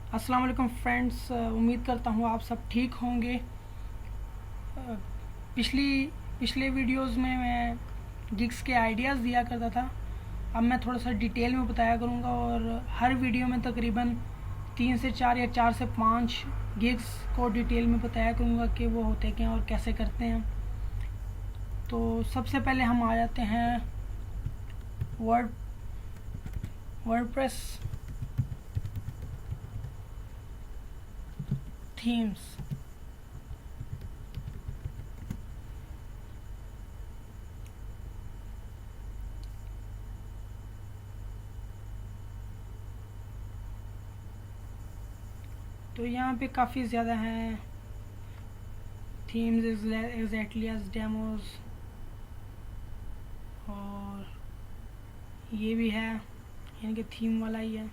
अस्सलाम वालेकुम फ्रेंड्स, उम्मीद करता हूँ आप सब ठीक होंगे। अ, पिछली पिछले वीडियोस में मैं गिग्स के आइडियाज़ दिया करता था। अब मैं थोड़ा सा डिटेल में बताया करूँगा और हर वीडियो में तकरीबन 3 से 4 या 4 से 5 गिग्स को डिटेल में बताया करूँगा कि वो होते क्या और कैसे करते हैं। तो सबसे पहले हम आ जाते हैं वर्ड वर्डप्रेस थीम्स। तो यहाँ पे काफ़ी ज़्यादा हैं थीम्स एग्जैक्टली एज डेमोज, और ये भी है यानी कि थीम वाला ही है।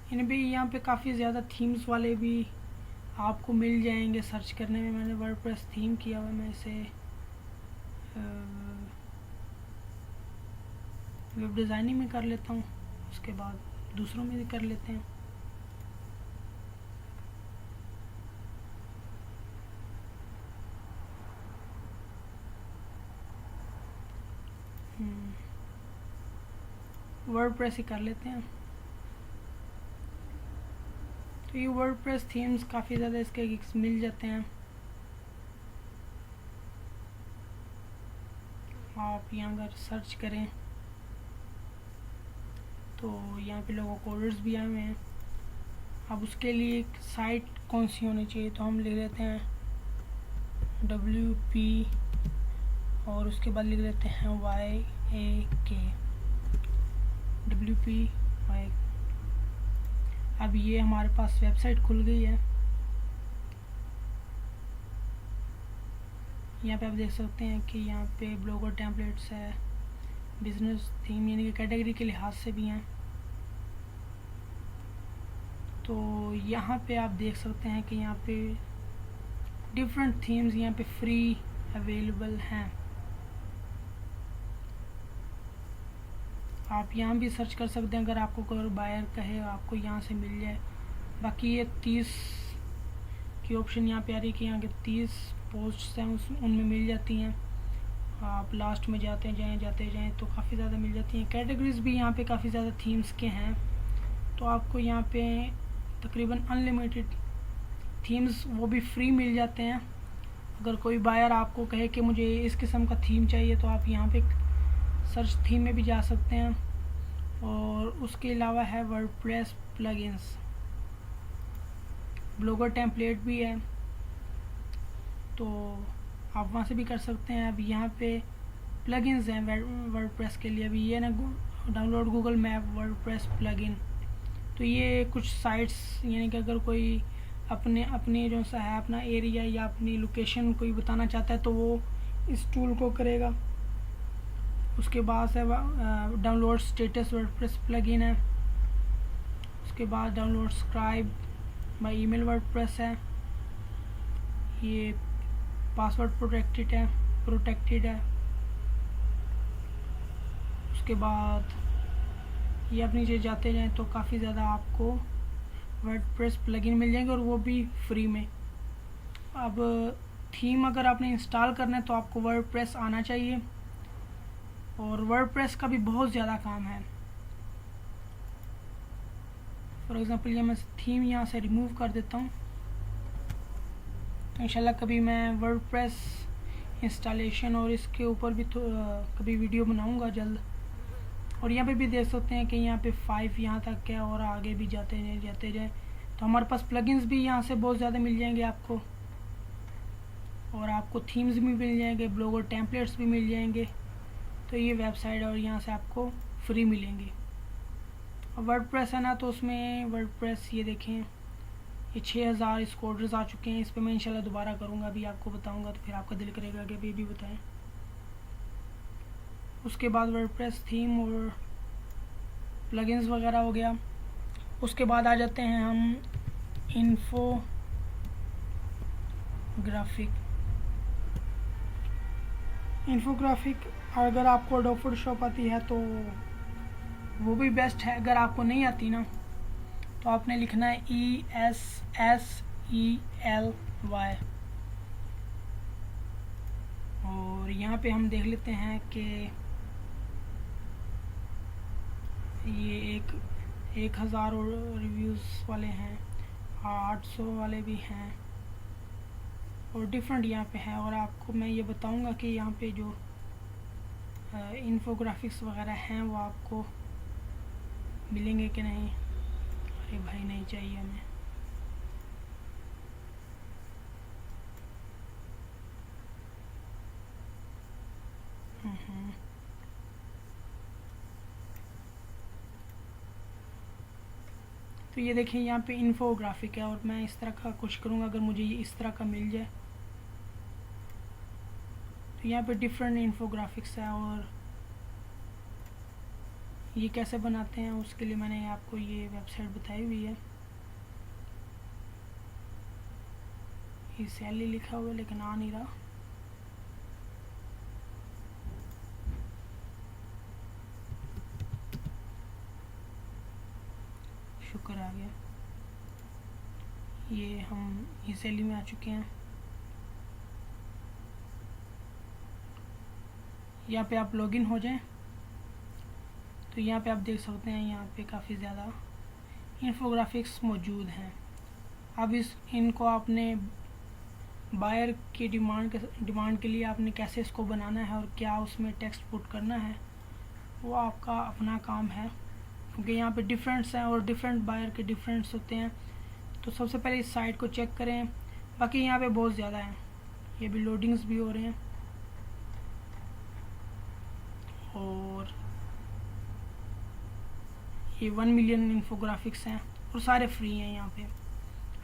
यानी भी यहाँ पे काफ़ी ज़्यादा थीम्स वाले भी आपको मिल जाएंगे सर्च करने में। मैंने वर्डप्रेस थीम किया हुआ, मैं इसे वेब डिज़ाइनिंग में कर लेता हूँ, उसके बाद दूसरों में भी कर लेते हैं। वर्डप्रेस ही कर लेते हैं। तो ये वर्डप्रेस थीम्स काफ़ी ज़्यादा इसके गिग्स मिल जाते हैं। आप यहाँ अगर सर्च करें तो यहाँ पे लोगों कोडर्स भी आए हुए हैं। अब उसके लिए एक साइट कौन सी होनी चाहिए, तो हम लिख लेते हैं WP और उसके बाद लिख लेते हैं YAK WPY। अब ये हमारे पास वेबसाइट खुल गई है। यहाँ पे आप देख सकते हैं कि यहाँ पे ब्लॉगर टेम्पलेट्स है, बिजनेस थीम यानी कि कैटेगरी के लिहाज से भी हैं। तो यहाँ पे आप देख सकते हैं कि यहाँ पे डिफरेंट थीम्स यहाँ पे फ्री अवेलेबल हैं। आप यहाँ भी सर्च कर सकते हैं अगर आपको कोई बायर कहे, आपको यहाँ से मिल जाए। बाकी ये 30 की ऑप्शन यहाँ पे आ रही है कि यहाँ के 30 पोस्ट्स हैं उनमें मिल जाती हैं। आप लास्ट में जाते जाएं तो काफ़ी ज़्यादा मिल जाती हैं। कैटेगरीज भी यहाँ पे काफ़ी ज़्यादा थीम्स के हैं, तो आपको यहाँ पे तकरीबन अनलिमिटेड थीम्स वो भी फ्री मिल जाते हैं। अगर कोई बायर आपको कहे कि मुझे इस किस्म का थीम चाहिए, तो आप यहाँ पे सर्च थीम में भी जा सकते हैं। और उसके अलावा है वर्डप्रेस प्लगइन्स, ब्लॉगर टेम्पलेट भी है, तो आप वहाँ से भी कर सकते हैं। अब यहाँ पे प्लगइन्स हैं वर्डप्रेस के लिए। अभी ये ना download Google map WordPress plugin, तो ये कुछ साइट्स यानी कि अगर कोई अपने जो सा है अपना एरिया या अपनी लोकेशन कोई बताना चाहता है तो वो इस टूल को करेगा। उसके बाद है डाउनलोड स्टेटस वर्डप्रेस प्लगइन है। उसके बाद download subscribe by email WordPress है। ये पासवर्ड प्रोटेक्टेड है। उसके बाद ये आप नीचे जाते जाएँ तो काफ़ी ज़्यादा आपको वर्डप्रेस प्लगइन मिल जाएंगे और वो भी फ्री में। अब थीम अगर आपने इंस्टॉल करना है तो आपको वर्डप्रेस आना चाहिए, और वर्डप्रेस का भी बहुत ज़्यादा काम है। फॉर एग्ज़ाम्पल ये मैं थीम यहाँ से रिमूव कर देता हूँ, तो इंशाल्लाह कभी मैं वर्डप्रेस इंस्टॉलेशन और इसके ऊपर भी कभी वीडियो बनाऊँगा जल्द। और यहाँ पे भी देख सकते हैं कि यहाँ पे 5 यहाँ तक है और आगे भी जाते जाए तो हमारे पास प्लगइन्स भी यहाँ से बहुत ज़्यादा मिल जाएंगे आपको, और आपको थीम्स भी मिल जाएंगे, ब्लॉगर टेम्पलेट्स भी मिल जाएंगे। तो ये वेबसाइट और यहाँ से आपको फ्री मिलेंगे। और वर्डप्रेस है ना, तो उसमें वर्डप्रेस ये देखें ये 6000 इसको ऑर्डर्स आ चुके हैं। इस पर मैं इंशाल्लाह दोबारा करूँगा, अभी आपको बताऊँगा तो फिर आपका दिल करेगा कि अभी भी बताएं। उसके बाद वर्डप्रेस थीम और प्लगइन्स वगैरह हो गया। उसके बाद आ जाते हैं हम इन्फोग्राफिक। अगर आपको एडोब फोटोशॉप आती है तो वो भी बेस्ट है। अगर आपको नहीं आती ना तो आपने लिखना है ESSELY। और यहाँ पे हम देख लेते हैं कि ये 1000 रिव्यूज़ वाले हैं, 800 वाले भी हैं और डिफरेंट यहाँ पे हैं। और आपको मैं ये बताऊंगा कि यहाँ पे जो इन्फोग्राफिक्स वगैरह हैं वो आपको मिलेंगे कि नहीं। अरे भाई नहीं चाहिए हमें। तो ये देखें यहाँ पे इन्फोग्राफिक है और मैं इस तरह का कुछ करूँगा, अगर मुझे ये इस तरह का मिल जाए तो यहाँ पे डिफरेंट इन्फोग्राफिक्स है। और ये कैसे बनाते हैं उसके लिए मैंने आपको ये वेबसाइट बताई हुई है। ये सैली लिखा हुआ है लेकिन आ नहीं रहा। शुक्र आ गया। ये हम ये सैली में आ चुके हैं। यहाँ पे आप लॉगिन हो जाएं तो यहाँ पे आप देख सकते हैं यहाँ पे काफ़ी ज़्यादा इन्फोग्राफिक्स मौजूद हैं। अब इनको आपने बायर की डिमांड के लिए आपने कैसे इसको बनाना है और क्या उसमें टेक्स्ट पुट करना है वो आपका अपना काम है, क्योंकि यहाँ पे डिफरेंट्स हैं और डिफरेंट बायर के डिफरेंट्स होते हैं। तो सबसे पहले इस साइट को चेक करें। बाकी यहाँ पे बहुत ज़्यादा हैं, ये भी लोडिंग्स भी हो रहे हैं और ये 1 मिलियन इन्फोग्राफिक्स हैं और सारे फ्री हैं। यहाँ पे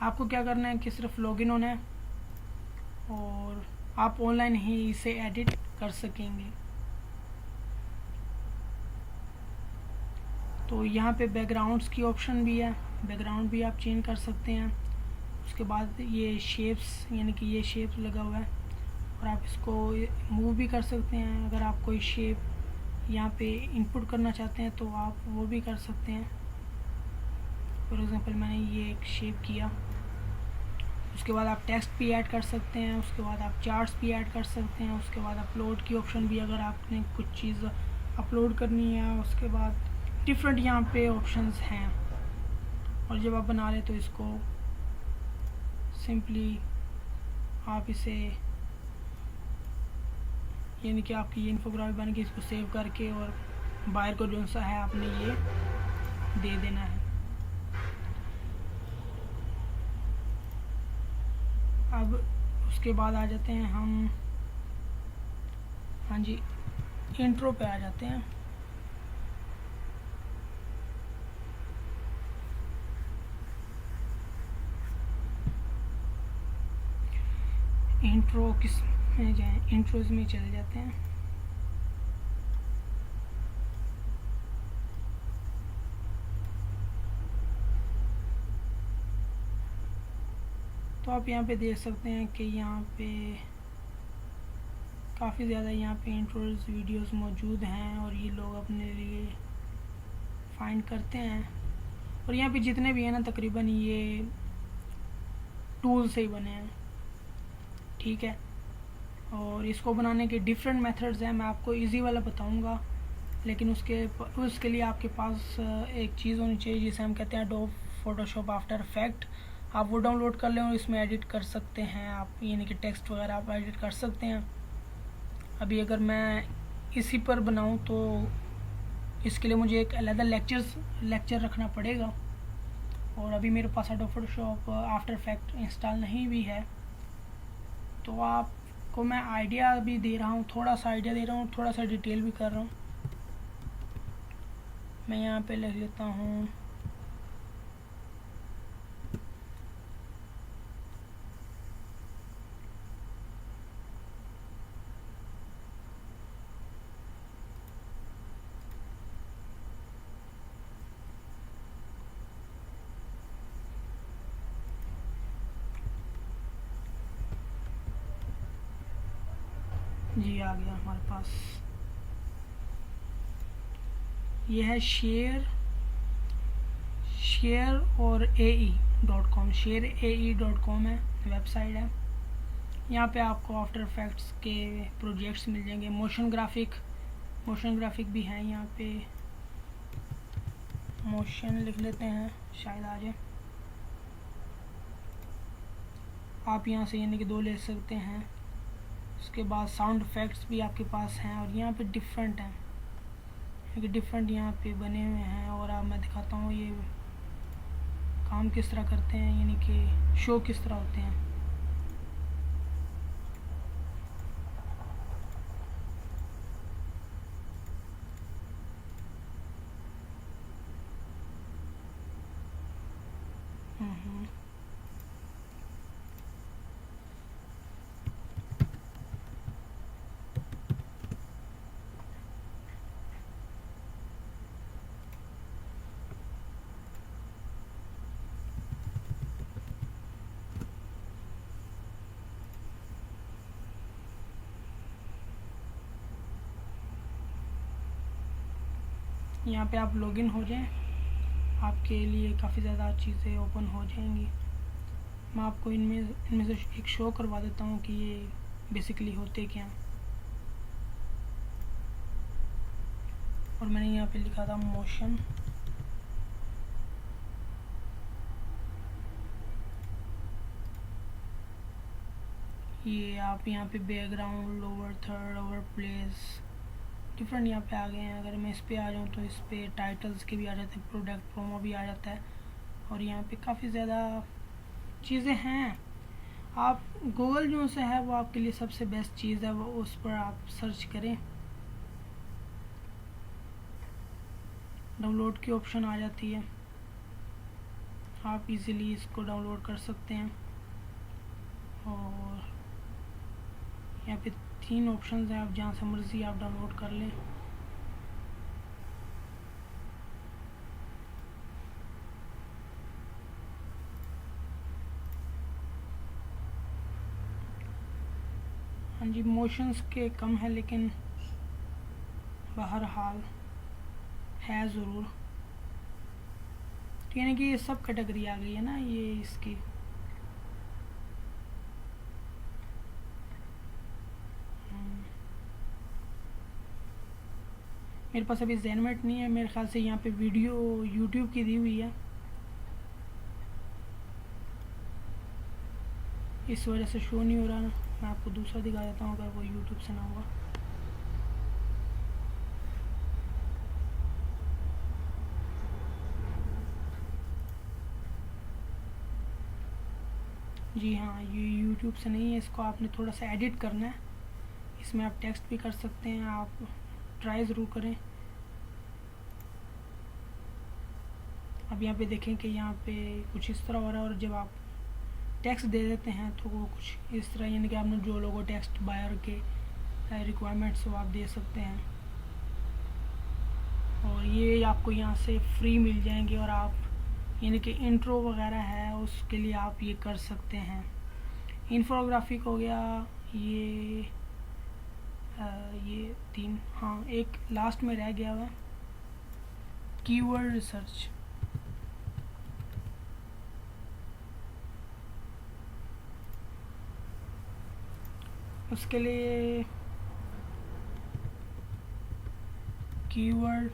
आपको क्या करना है कि सिर्फ लॉगिन होना है और आप ऑनलाइन ही इसे एडिट कर सकेंगे। तो यहाँ पे बैकग्राउंड्स की ऑप्शन भी है, बैकग्राउंड भी आप चेंज कर सकते हैं। उसके बाद ये शेप्स, यानी कि ये शेप लगा हुआ है और आप इसको मूव भी कर सकते हैं। अगर आप कोई शेप यहाँ पे इनपुट करना चाहते हैं तो आप वो भी कर सकते हैं। फॉर एग्जांपल मैंने ये एक शेप किया, उसके बाद आप टेक्स्ट भी ऐड कर सकते हैं, उसके बाद आप चार्ट्स भी ऐड कर सकते हैं, उसके बाद अपलोड की ऑप्शन भी अगर आपने कुछ चीज़ अपलोड करनी है, उसके बाद डिफरेंट यहाँ पे ऑप्शंस हैं। और जब आप बना लें तो इसको सिंपली आप इसे, यानी कि आपकी ये इन्फोग्राफिक बन के इसको सेव करके और बायर को जो सा है आपने ये दे देना है। अब उसके बाद आ जाते हैं हम, हाँ जी, इंट्रो पे आ जाते हैं। इंट्रो किस में जाएं, इंट्रोज में चले जाते हैं। तो आप यहाँ पे देख सकते हैं कि यहाँ पे काफ़ी ज़्यादा यहाँ पे इंट्रोज वीडियोस मौजूद हैं और ये लोग अपने लिए फाइंड करते हैं। और यहाँ पे जितने भी हैं ना तकरीबन ये टूल से ही बने हैं, ठीक है। और इसको बनाने के डिफरेंट मेथड्स हैं, मैं आपको इजी वाला बताऊंगा, लेकिन उसके लिए आपके पास एक चीज़ होनी चाहिए जिसे हम कहते हैं एडोब फोटोशॉप आफ्टर इफेक्ट। आप वो डाउनलोड कर लें और इसमें एडिट कर सकते हैं आप, यानी कि टेक्स्ट वगैरह आप एडिट कर सकते हैं। अभी अगर मैं इसी पर बनाऊं तो इसके लिए मुझे एक अलग लेक्चर रखना पड़ेगा और अभी मेरे पास Adobe Photoshop After Effect install नहीं भी है। तो आपको मैं आइडिया भी दे रहा हूँ, थोड़ा सा आइडिया दे रहा हूँ, थोड़ा सा डिटेल भी कर रहा हूँ। मैं यहाँ पे लिख लेता हूँ जी, आ गया हमारे पास। ये है शेयर और AE.com, shareae.com है वेबसाइट है। यहाँ पे आपको आफ्टर इफेक्ट्स के प्रोजेक्ट्स मिल जाएंगे। मोशन ग्राफिक भी है यहाँ पे। मोशन लिख लेते हैं, शायद आ जाए। आप यहाँ से यानी कि 2 ले सकते हैं। उसके बाद साउंड इफेक्ट्स भी आपके पास हैं और यहाँ पे डिफरेंट हैं, क्योंकि डिफरेंट यहाँ पे बने हुए हैं। और अब मैं दिखाता हूँ ये काम किस तरह करते हैं, यानी कि शो किस तरह होते हैं। यहाँ पे आप लॉगिन हो जाएं, आपके लिए काफ़ी ज़्यादा चीज़ें ओपन हो जाएंगी। मैं आपको इनमें से एक शो करवा देता हूँ कि ये बेसिकली होते क्या। और मैंने यहाँ पे लिखा था मोशन। ये आप यहाँ पे background, lower third, over place, different यहाँ पे आ गए हैं। अगर मैं इस पे आ जाऊँ तो इस पे टाइटल्स के भी आ जाते हैं, प्रोडक्ट प्रोमो भी आ जाता है। और यहाँ पे काफ़ी ज़्यादा चीज़ें हैं। आप गूगल जो से है वो आपके लिए सबसे बेस्ट चीज़ है, वो उस पर आप सर्च करें। डाउनलोड की ऑप्शन आ जाती है, आप इजीली इसको डाउनलोड कर सकते हैं। और यहाँ पे 3 ऑप्शंस हैं, आप जहाँ से मर्जी आप डाउनलोड कर लें। हाँ जी, मोशंस के कम है लेकिन बहरहाल है ज़रूर। तो यानी कि ये सब कैटेगरी आ गई है ना ये इसकी। मेरे पास अभी ज़ेनमेट नहीं है, मेरे ख्याल से यहाँ पे वीडियो यूट्यूब की दी हुई है, इस वजह से शो नहीं हो रहा। मैं आपको दूसरा दिखा देता हूँ अगर वो यूट्यूब से ना होगा। जी हाँ, ये यूट्यूब से नहीं है, इसको आपने थोड़ा सा एडिट करना है। इसमें आप टेक्स्ट भी कर सकते हैं, आप ट्राई ज़रूर करें। अब यहाँ पे देखें कि यहाँ पे कुछ इस तरह हो रहा है, और जब आप टेक्स्ट दे देते हैं तो वो कुछ इस तरह, यानी कि आपने जो लोगो टेक्स्ट बायर के रिक्वायरमेंट्स वो आप दे सकते हैं। और ये आपको यहाँ से फ्री मिल जाएंगे, और आप यानी कि इंट्रो वगैरह है उसके लिए आप ये कर सकते हैं। इन्फोग्राफिक हो गया ये 3। हाँ, एक लास्ट में रह गया हुआ, कीवर्ड रिसर्च। उसके लिए कीवर्ड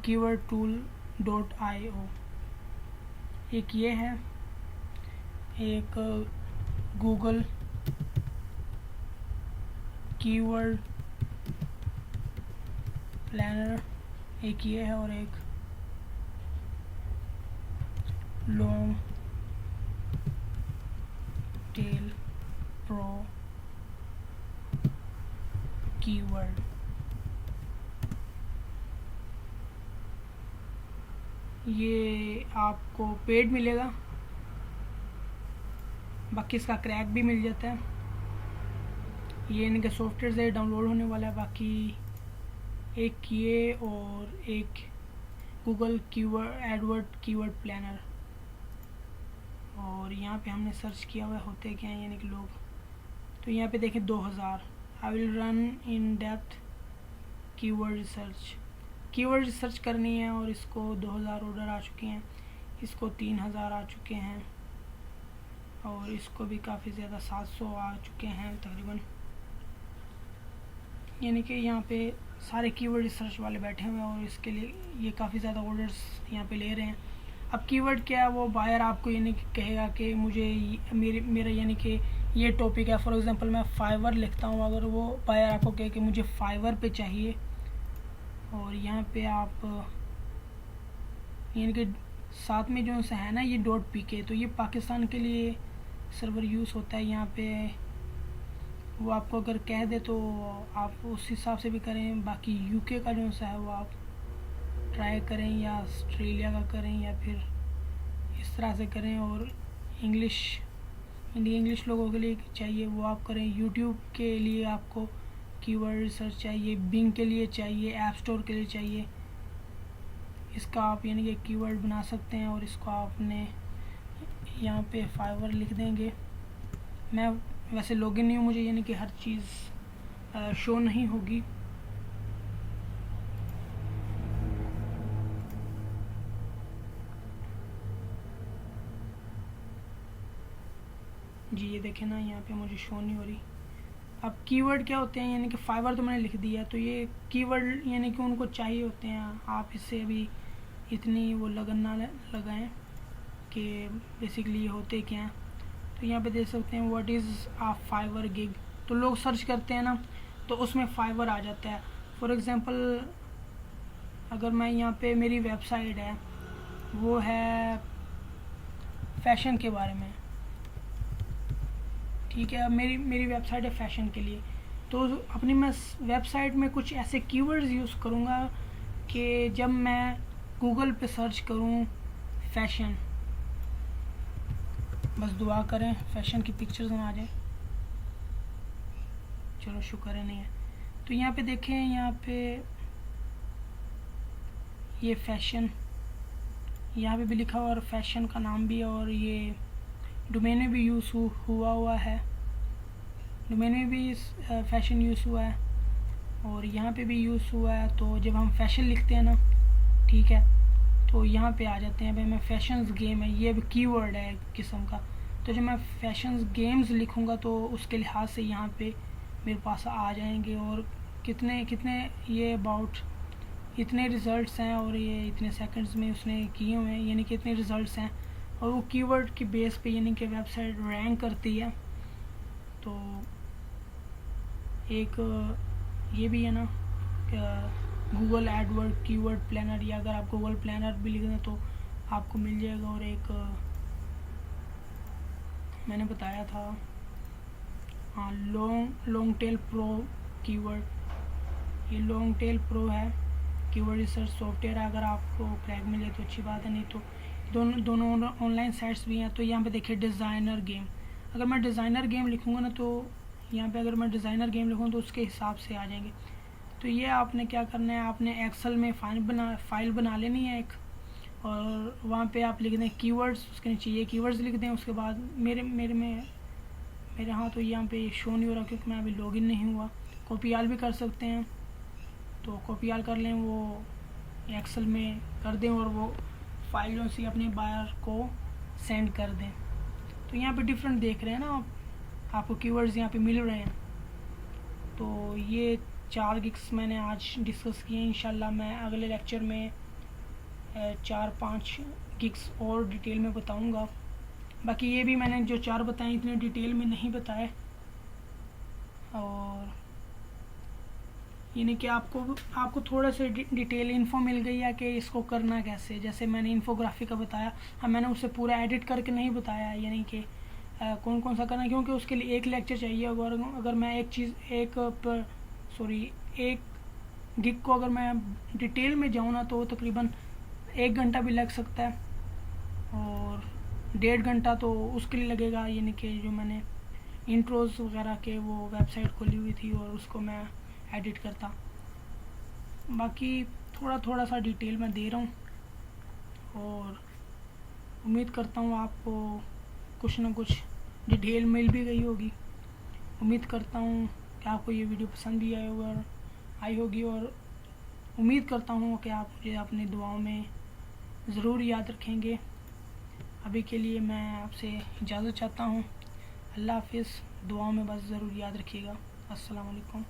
keywordtool.io, एक ये है, एक गूगल कीवर्ड प्लानर, एक ये है, और एक लॉन्ग टेल प्रो कीवर्ड। ये आपको पेड मिलेगा, बाकी इसका क्रैक भी मिल जाता है। ये इनके सॉफ्टवेयर से डाउनलोड होने वाला है। बाकी एक ये और एक Google keyword AdWord keyword planner. और यहाँ पे हमने सर्च किया हुआ होते क्या हैं यानी कि लोग, तो यहाँ पे देखें 2000 I will run in depth keyword research. Keyword research करनी है और इसको 2000 ऑर्डर आ चुके हैं, इसको 3000 आ चुके हैं और इसको भी काफ़ी ज़्यादा 700 आ चुके हैं तकरीबन। यानी कि यहाँ पे सारे कीवर्ड रिसर्च वाले बैठे हुए हैं और इसके लिए ये काफ़ी ज़्यादा ऑर्डर्स यहाँ पे ले रहे हैं। अब कीवर्ड क्या है, वो बायर आपको यानी कि कहेगा कि मुझे मेरा यानी कि ये टॉपिक है। फॉर एग्जांपल मैं फाइवर लिखता हूँ, अगर वो बायर आपको कहे कि मुझे फाइवर पे चाहिए, और यहाँ पे आप यानी कि साथ में जो सा है ना ये .pk, तो ये पाकिस्तान के लिए सर्वर यूज़ होता है। यहाँ पे वो आपको अगर कह दे तो आप उस हिसाब से भी करें। बाकी यूके का जो सा है वो आप ट्राई करें, या ऑस्ट्रेलिया का करें, या फिर इस तरह से करें। और इंग्लिश लोगों के लिए चाहिए वो आप करें। यूट्यूब के लिए आपको कीवर्ड रिसर्च चाहिए, बिंग के लिए चाहिए, ऐप स्टोर के लिए चाहिए। इसका आप यानी कि कीवर्ड बना सकते हैं और इसको आपने यहाँ पे फाइवर लिख देंगे। मैं वैसे लॉगिन नहीं हूँ, मुझे यानी कि हर चीज़ शो नहीं होगी। जी ये देखें ना, यहाँ पे मुझे शो नहीं हो रही। अब कीवर्ड क्या होते हैं, यानी कि फाइवर तो मैंने लिख दिया, तो ये कीवर्ड यानी कि उनको चाहिए होते हैं। आप इससे अभी इतनी वो लगन ना लगाएं कि बेसिकली ये होते क्या हैं। तो यहाँ पे देख सकते हैं what is a Fiverr gig, तो लोग सर्च करते हैं ना तो उसमें फाइवर आ जाता है। फॉर एग्ज़ाम्पल अगर मैं यहाँ पे मेरी वेबसाइट है वो है फैशन के बारे में, ठीक है, मेरी वेबसाइट है फैशन के लिए, तो अपनी मैं वेबसाइट में कुछ ऐसे कीवर्ड्स यूज़ करूँगा कि जब मैं गूगल पे सर्च करूँ फैशन, बस दुआ करें फैशन की पिक्चर्स ना आ जाए। चलो शुक्र है नहीं है। तो यहाँ पे देखें, यहाँ पे ये फैशन यहाँ पे भी लिखा हुआ और फैशन का नाम भी, और ये डोमेन में भी यूज़ हुआ है, डोमेन में भी फैशन यूज़ हुआ है और यहाँ पे भी यूज़ हुआ है। तो जब हम फैशन लिखते हैं ना, ठीक है, तो यहाँ पे आ जाते हैं भाई मैं फैशंस गेम है, ये भी कीवर्ड है किस्म का। तो जब मैं फैशंस गेम्स लिखूँगा तो उसके लिहाज से यहाँ पे मेरे पास आ जाएंगे और कितने ये अबाउट इतने रिज़ल्ट्स हैं और ये इतने सेकंड्स में उसने किए हुए हैं, यानी कि इतने रिज़ल्ट्स हैं। और वो कीवर्ड की बेस पे यानी कि वेबसाइट रैंक करती है। तो एक ये भी है ना गूगल एडवर्ड कीवर्ड प्लानर, या अगर आप गूगल प्लानर भी लिख दें तो आपको मिल जाएगा। और एक मैंने बताया था हाँ लॉन्ग टेल प्रो कीवर्ड, ये लॉन्ग टेल प्रो है कीवर्ड रिसर्च सॉफ्टवेयर है। अगर आपको क्रैक मिले तो अच्छी बात है, नहीं तो दोनों ऑनलाइन साइट्स भी हैं। तो यहाँ पे देखिए डिज़ाइनर गेम, अगर मैं डिज़ाइनर गेम लिखूँगा ना तो यहाँ पे अगर मैं डिज़ाइनर गेम लिखूँ तो उसके हिसाब से आ जाएंगे। तो ये आपने क्या करना है, आपने एक्सेल में फाइल बना लेनी है एक, और वहाँ पे आप लिख दें कीवर्ड्स, उसके नीचे ये कीवर्ड्स लिख दें। उसके बाद मेरे हाँ तो यहाँ पे शो नहीं हो रहा क्योंकि मैं अभी लॉगिन नहीं हुआ। कॉपी आल भी कर सकते हैं, तो कॉपी आल कर लें, वो एक्सेल में कर दें और वो फाइलों से अपने बायर को सेंड कर दें। तो यहाँ पे डिफरेंट देख रहे हैं ना आपको कीवर्ड्स यहाँ पे मिल रहे हैं। तो ये 4 गिग्स मैंने आज डिस्कस किए। इंशाल्लाह मैं अगले लेक्चर में 4-5 गिग्स और डिटेल में बताऊंगा। बाकी ये भी मैंने जो 4 बताए इतने डिटेल में नहीं बताए, और यानी कि आपको थोड़ा सा डिटेल इन्फो मिल गई है कि इसको करना कैसे। जैसे मैंने इन्फोग्राफी का बताया, अब मैंने उसे पूरा एडिट करके नहीं बताया, यानी कि कौन कौन सा करना, क्योंकि उसके लिए एक लेक्चर चाहिए। अगर मैं एक गिग को अगर मैं डिटेल में जाऊँ ना तो तकरीबन 1 घंटा भी लग सकता है और 1.5 घंटा तो उसके लिए लगेगा, यानी कि जो मैंने इंट्रोज वगैरह के वो वेबसाइट खोली हुई थी और उसको मैं एडिट करता। बाकी थोड़ा थोड़ा सा डिटेल मैं दे रहा हूँ और उम्मीद करता हूँ आपको कुछ ना कुछ डिटेल मिल भी गई होगी। उम्मीद करता हूँ कि आपको ये वीडियो पसंद भी आई होगी और उम्मीद करता हूँ कि आप मुझे अपनी दुआओं में ज़रूर याद रखेंगे। अभी के लिए मैं आपसे इजाज़त चाहता हूँ। अल्लाह हाफिज़। दुआओं में बस ज़रूर याद रखिएगा। अस्सलाम वालेकुम।